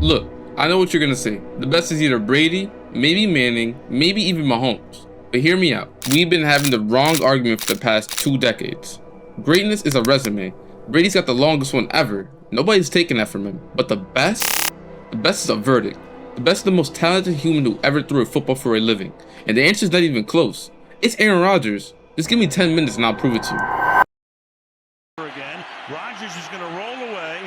Look, I know what you're gonna say. The best is either Brady, maybe Manning, maybe even Mahomes. But hear me out. We've been having the wrong argument for the past 2 decades. Greatness is a resume. Brady's got the longest one ever. Nobody's taking that from him. But the best? The best is a verdict. The best is the most talented human who ever threw a football for a living. And the answer's not even close. It's Aaron Rodgers. Just give me 10 minutes and I'll prove it to you. Again, Rodgers is going to roll away,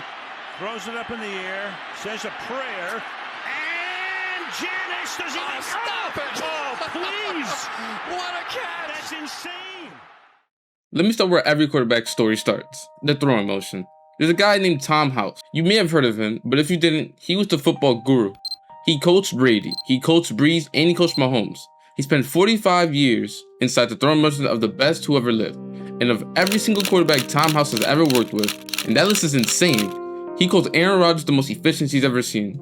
throws it up in the air, says a prayer, and Janice does he stop it! Oh, please! What a catch! That's insane! Let me start where every quarterback story starts. The throwing motion. There's a guy named Tom House. You may have heard of him, but if you didn't, he was the football guru. He coached Brady, he coached Breeze, and he coached Mahomes. He spent 45 years inside the throwing motion of the best who ever lived. And of every single quarterback Tom House has ever worked with, and that list is insane, he calls Aaron Rodgers the most efficient he's ever seen.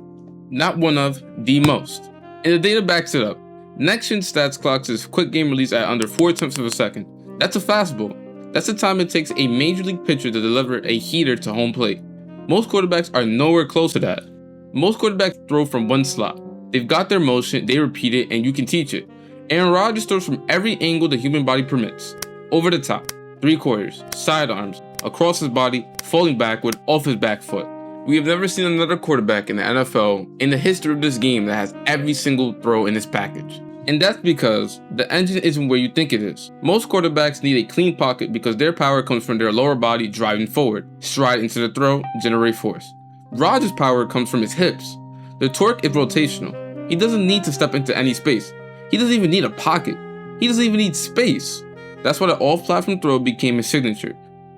Not one of, the most. And the data backs it up. Next Gen Stats clocks his quick game release at under 4 tenths of a second. That's a fastball. That's the time it takes a major league pitcher to deliver a heater to home plate. Most quarterbacks are nowhere close to that. Most quarterbacks throw from one slot. They've got their motion, they repeat it, and you can teach it. Aaron Rodgers throws from every angle the human body permits. Over the top, 3/4, sidearms, across his body, falling backward, off his back foot. We have never seen another quarterback in the NFL in the history of this game that has every single throw in its package. And that's because the engine isn't where you think it is. Most quarterbacks need a clean pocket because their power comes from their lower body driving forward, stride into the throw, generate force. Rodgers' power comes from his hips. The torque is rotational. He doesn't need to step into any space. He doesn't even need a pocket. He doesn't even need space. That's why the off-platform throw became his signature.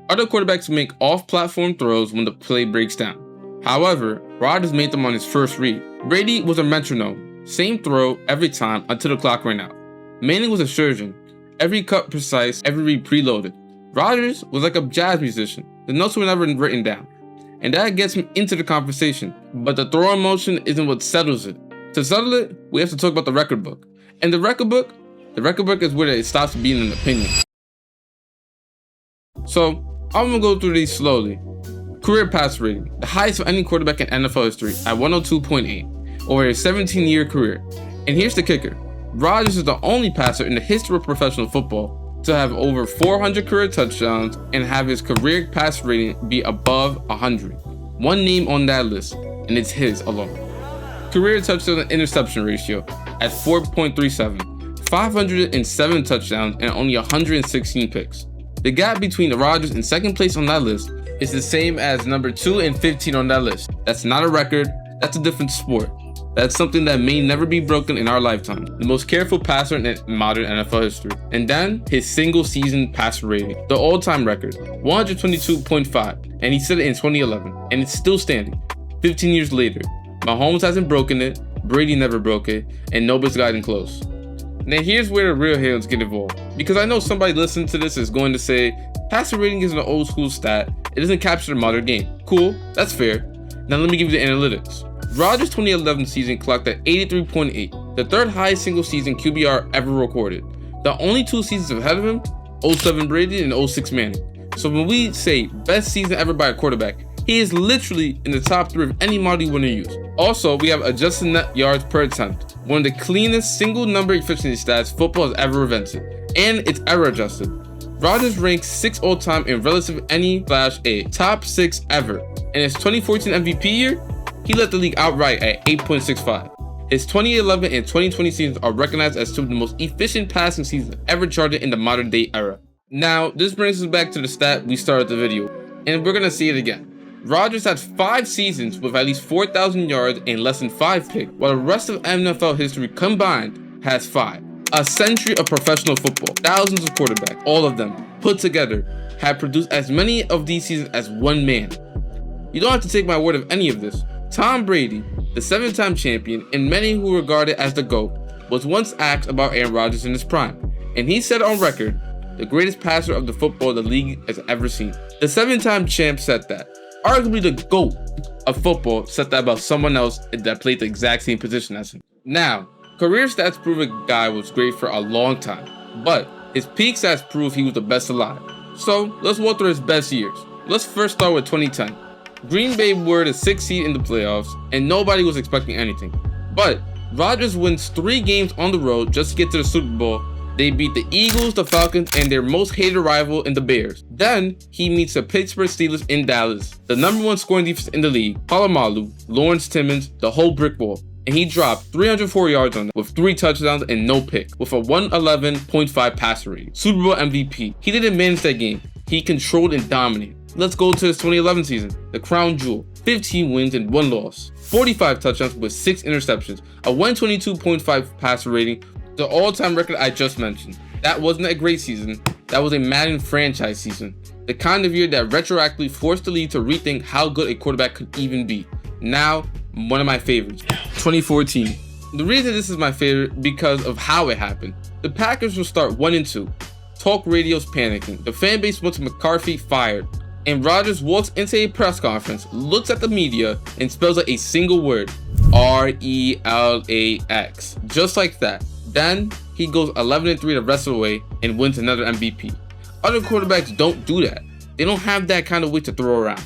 Other quarterbacks make off-platform throws when the play breaks down. However, Rodgers made them on his first read. Brady was a metronome. Same throw every time until the clock ran out. Manning was a surgeon. Every cut precise, every read preloaded. Rodgers was like a jazz musician. The notes were never written down. And that gets him into the conversation. But the throwing motion isn't what settles it. To settle it, we have to talk about the record book. And the record book is where it stops being an opinion. So, I'm gonna go through these slowly. Career pass rating, the highest of any quarterback in NFL history at 102.8 over a 17-year career. And here's the kicker. Rodgers is the only passer in the history of professional football to have over 400 career touchdowns and have his career pass rating be above 100. One name on that list, and it's his alone. Career touchdown and interception ratio at 4.37, 507 touchdowns and only 116 picks. The gap between Rodgers and second place on that list is the same as number 2 and 15 on that list. That's not a record, that's a different sport. That's something that may never be broken in our lifetime. The most careful passer in modern NFL history. And then his single season passer rating, the all-time record, 122.5, and he set it in 2011, and it's still standing, 15 years later. Mahomes hasn't broken it, Brady never broke it, and nobody's gotten close. Now here's where the real haters get involved, because I know somebody listening to this is going to say, passer rating is an old school stat, it doesn't capture the modern game. Cool, that's fair. Now let me give you the analytics. Rodgers' 2011 season clocked at 83.8, the third highest single season QBR ever recorded. The only 2 seasons ahead of him, 07 Brady and 06 Manning. So when we say best season ever by a quarterback, he is literally in the top 3 of any model you want to use. Also, we have adjusted net yards per attempt, one of the cleanest single number efficiency stats football has ever invented, and it's error adjusted. Rodgers ranks 6th all time in relative any/a, top 6 ever. In his 2014 MVP year, he led the league outright at 8.65. His 2011 and 2020 seasons are recognized as 2 of the most efficient passing seasons ever charted in the modern day era. Now, this brings us back to the stat we started the video, and we're gonna see it again. Rodgers had 5 seasons with at least 4,000 yards and less than 5 picks, while the rest of NFL history combined has 5. A century of professional football, thousands of quarterbacks, all of them put together, have produced as many of these seasons as one man. You don't have to take my word of any of this. Tom Brady, the 7-time champion and many who regard it as the GOAT, was once asked about Aaron Rodgers in his prime, and he said on record, the greatest passer of the football the league has ever seen. The 7-time champ said that. Arguably the GOAT of football said that about someone else that played the exact same position as him. Now, career stats prove a guy was great for a long time, but his peak stats prove he was the best alive. So let's walk through his best years. Let's first start with 2010. Green Bay were the 6th seed in the playoffs, and nobody was expecting anything. But Rodgers wins 3 games on the road just to get to the Super Bowl. They beat the Eagles, the Falcons, and their most hated rival in the Bears. Then he meets the Pittsburgh Steelers in Dallas, the #1 scoring defense in the league, Palomalu, Lawrence Timmons, the whole brick wall. And he dropped 304 yards on them with 3 touchdowns and no pick, with a 111.5 passer rating. Super Bowl MVP. He didn't manage that game. He controlled and dominated. Let's go to his 2011 season, the crown jewel. 15 wins and 1 loss. 45 touchdowns with 6 interceptions, a 122.5 passer rating, the all-time record I just mentioned. That wasn't a great season. That was a Madden franchise season. The kind of year that retroactively forced the league to rethink how good a quarterback could even be. Now, one of my favorites, 2014. The reason this is my favorite because of how it happened. The Packers will start 1-2. Talk radio's panicking. The fan base wants McCarthy fired. And Rodgers walks into a press conference, looks at the media, and spells out a single word, RELAX. Just like that. Then he goes 11-3 the rest of the way and wins another MVP. Other quarterbacks don't do that. They don't have that kind of weight to throw around.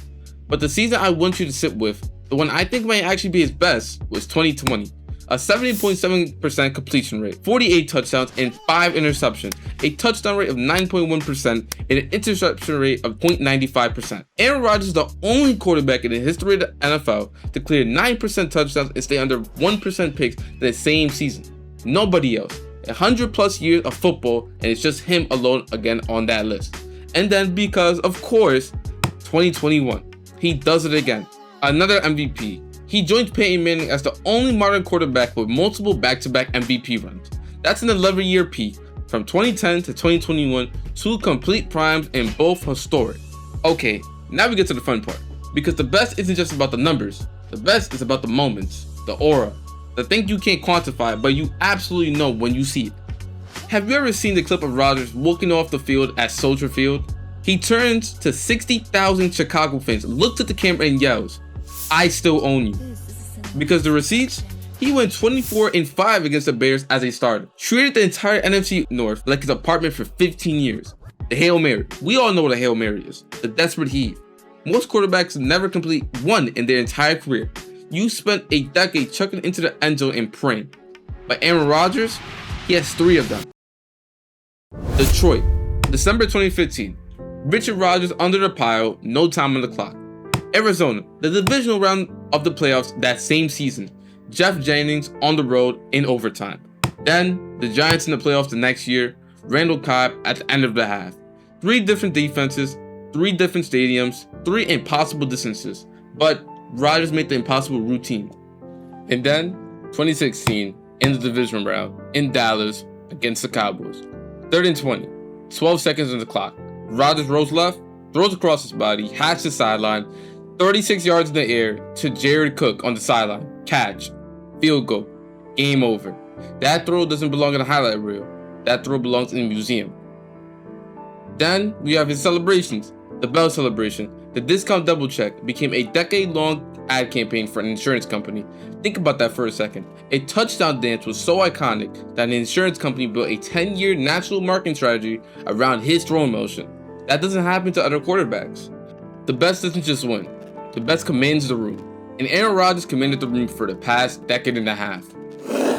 But the season I want you to sit with, the one I think might actually be his best, was 2020. A 70.7% completion rate, 48 touchdowns and 5 interceptions, a touchdown rate of 9.1% and an interception rate of 0.95%. Aaron Rodgers is the only quarterback in the history of the NFL to clear 9% touchdowns and stay under 1% picks in the same season. Nobody else. 100+ years of football, and it's just him alone again on that list. And then because, of course, 2021, he does it again. Another MVP. He joins Peyton Manning as the only modern quarterback with multiple back-to-back MVP runs. That's an 11-year peak, from 2010 to 2021, 2 complete primes and both historic. Okay, now we get to the fun part. Because the best isn't just about the numbers. The best is about the moments, the aura, the thing you can't quantify, but you absolutely know when you see it. Have you ever seen the clip of Rodgers walking off the field at Soldier Field? He turns to 60,000 Chicago fans, looks at the camera and yells, "I still own you." Because the receipts, he went 24-5 against the Bears as a starter. Treated the entire NFC North like his apartment for 15 years. The Hail Mary. We all know what a Hail Mary is. The desperate heave. Most quarterbacks never complete one in their entire career. You spent a decade chucking into the end zone and praying. But Aaron Rodgers, he has 3 of them. Detroit, December 2015. Richard Rodgers under the pile, no time on the clock. Arizona, the divisional round of the playoffs that same season. Jeff Jennings on the road in overtime. Then, the Giants in the playoffs the next year. Randall Cobb at the end of the half. 3 different defenses, 3 different stadiums, 3 impossible distances. But Rodgers made the impossible routine. And then, 2016, in the division round, in Dallas, against the Cowboys. 3rd and 20, 12 seconds on the clock. Rodgers rolls left, throws across his body, hacks the sideline, 36 yards in the air to Jared Cook on the sideline. Catch. Field goal. Game over. That throw doesn't belong in a highlight reel. That throw belongs in a museum. Then we have his celebrations. The Bell celebration. The discount double check became a decade-long ad campaign for an insurance company. Think about that for a second. A touchdown dance was so iconic that an insurance company built a 10-year natural marketing strategy around his throwing motion. That doesn't happen to other quarterbacks. The best doesn't just win. The best commands the room. And Aaron Rodgers commanded the room for the past decade and a half.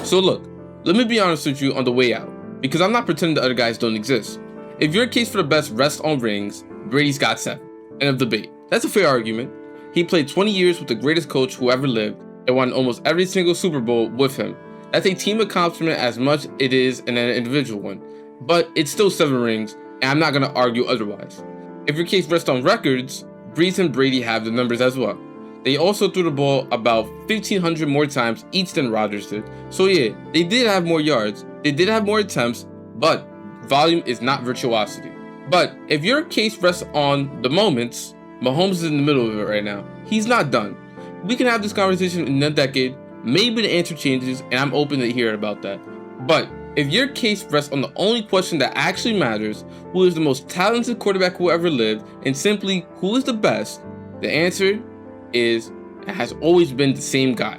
So look, let me be honest with you on the way out, because I'm not pretending the other guys don't exist. If your case for the best rests on rings, Brady's got 7. End of debate. That's a fair argument. He played 20 years with the greatest coach who ever lived and won almost every single Super Bowl with him. That's a team accomplishment as much it is an individual one. But it's still 7 rings, and I'm not going to argue otherwise. If your case rests on records, Brees and Brady have the numbers as well. They also threw the ball about 1,500 more times each than Rodgers did. So yeah, they did have more yards, they did have more attempts, but volume is not virtuosity. But if your case rests on the moments, Mahomes is in the middle of it right now. He's not done. We can have this conversation in a decade. Maybe the answer changes, and I'm open to hearing about that. But if your case rests on the only question that actually matters, who is the most talented quarterback who ever lived, and simply who is the best, the answer is and has always been the same guy.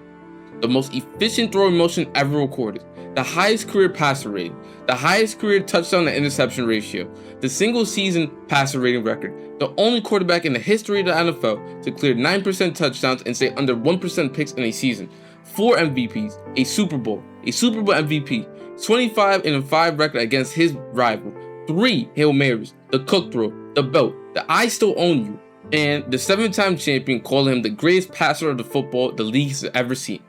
The most efficient throwing motion ever recorded. the highest career passer rating, the highest career touchdown to interception ratio, the single season passer rating record, the only quarterback in the history of the NFL to clear 9% touchdowns and stay under 1% picks in a season, 4 MVPs, a Super Bowl MVP, 25-5 record against his rival, 3 Hail Marys, the Cook throw, the belt, the I still own you, and the 7-time champion calling him the greatest passer of the football the league has ever seen.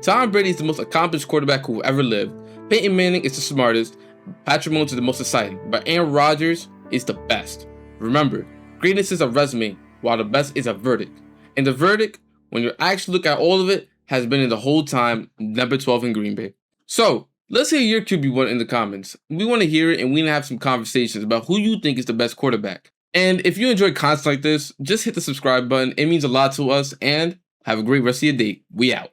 Tom Brady is the most accomplished quarterback who ever lived. Peyton Manning is the smartest. Patrick Mahomes is the most exciting. But Aaron Rodgers is the best. Remember, greatness is a resume, while the best is a verdict. And the verdict, when you actually look at all of it, has been in the whole time number 12 in Green Bay. So, let's hear your QB1 in the comments. We want to hear it, and we want to have some conversations about who you think is the best quarterback. And if you enjoy content like this, just hit the subscribe button. It means a lot to us. And have a great rest of your day. We out.